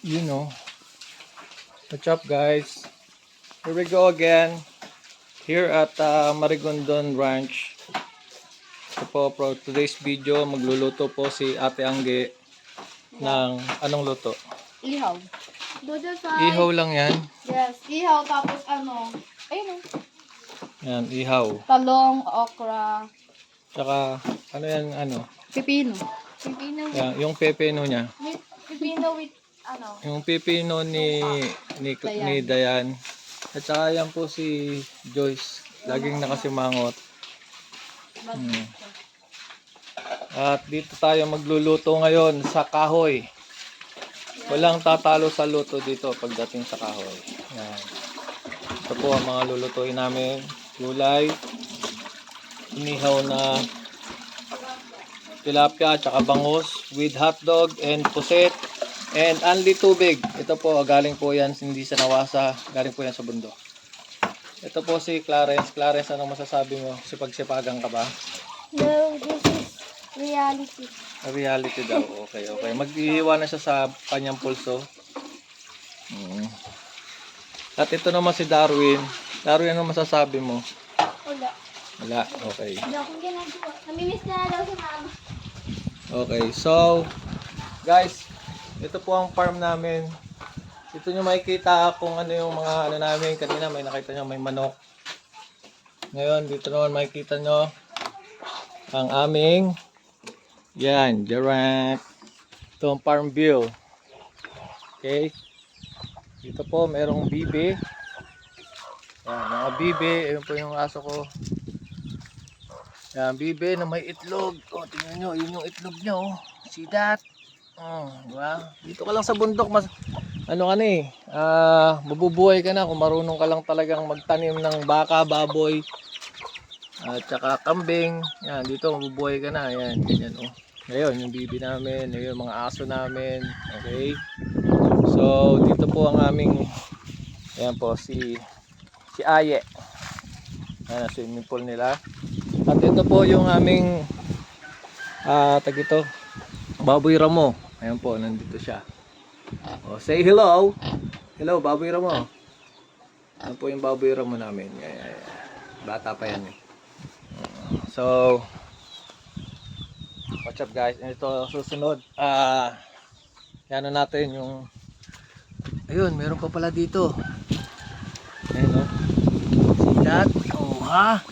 you know. What's up, guys? Here we go again. Here at Marigondon Ranch. Ito po, for today's video, magluluto po si Ate Angge ng anong luto? Ihaw. Dodo sa... Ihaw lang yan. Yes, ihaw tapos ano. Ayun o. Yan, ihaw. Talong, okra, Tsaka, ano yan, ano? pipino. Pipino with... Yan, yung pepeno niya. Pipino with ano. Yung pepino ni Dayan. At saka yan po si Joyce. Laging nakasimangot. At dito tayo magluluto ngayon sa kahoy. Walang tatalo sa luto dito pagdating sa kahoy. Yan. Ito po ang mga lulutuin namin. Gulay, inihaw na tilapia at saka bangus with hotdog and puset and only tubig. Ito po, galing po yan, hindi sa nawasa, galing po yan sa bundok. Ito po si Clarence. Clarence, anong masasabi mo? Sipag-sipagan ka ba? No, this is reality. Reality daw. Okay, okay. Maghihiwa na siya sa kanyang pulso. At ito naman si Darwin. Darwin, anong masasabi mo? Wala. Wala. Okay. Wala akong ginagawa. Namimiss na daw si mama. Okay. So, guys, ito po ang farm namin. Dito nyo makikita kung ano yung mga ano namin. Kanina may nakita nyo may manok. Ngayon, dito naman makikita nyo ang aming yan, Gerant. Ito ang farm view. Okay. Dito po, merong bibi. Yan, mga bibi. Ayun po yung aso ko. Yan, bibi na may itlog. O, tingnan nyo. Yun yung itlog niya, oh. See that? Diba? Dito ka lang sa bundok. Ano ka na eh. Mabubuhay ka na kung marunong ka lang talagang magtanim ng baka, baboy. At saka kambing. Yan, dito mabubuhay ka na. Yan, ganyan, oh. Ngayon, yung bibi namin. Ngayon, mga aso namin. Okay. So, dito po ang aming ayan po, si Aye. Ayan, swimming pool nila. At ito po yung aming tag ito, Baboy Ramo. Ayan po, nandito siya. Oh, say hello. Hello, Baboy Ramo. Ayan po yung Baboy Ramo namin. Ayan. Bata pa yan eh. So, what's up guys? Ito susunod. Yan na natin yung ayun, meron pa pala dito. Ayun o. See that? Oh ha?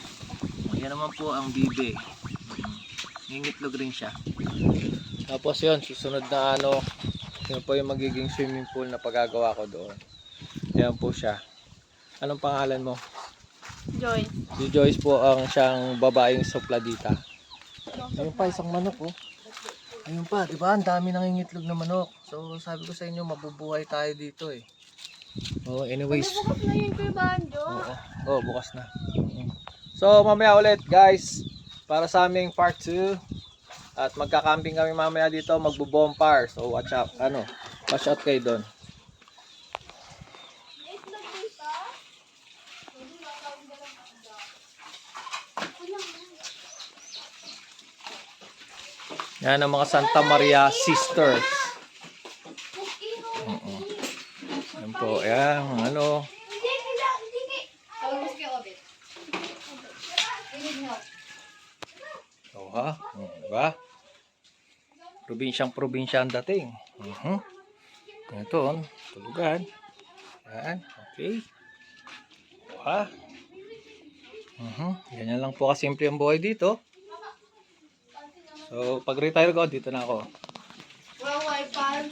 Yan naman po ang bibi. Nangingitlog rin siya. Tapos yun, susunod na ano, yun po yung magiging swimming pool na pagagawa ko doon. Yan po siya. Anong pangalan mo? Joy. Si Joyce po ang siyang babaeng supladita. Ayun pa, isang manok oh. Ayun pa, di ba? Ang dami nangingitlog na manok. So, sabi ko sa inyo, mabubuhay tayo dito eh. Oh, anyways. Bukas na yun kay Banjo. Oh, bukas na. So, mamaya ulit, guys. Para sa aming part 2. At magka-camping kami mamaya dito, magbo-bonfire. So, watch out. Watch out kayo doon. Yan ang mga Santa Maria Sisters. Yan po, yan, ano. Oh ha, diba? Probinsyang-probinsya ang dating. Ito, tulugan. Yan, okay. Oh ha. Ganyan lang po kasimple ang buhay dito. So, pag-retire ko, dito na ako. Well, wifi.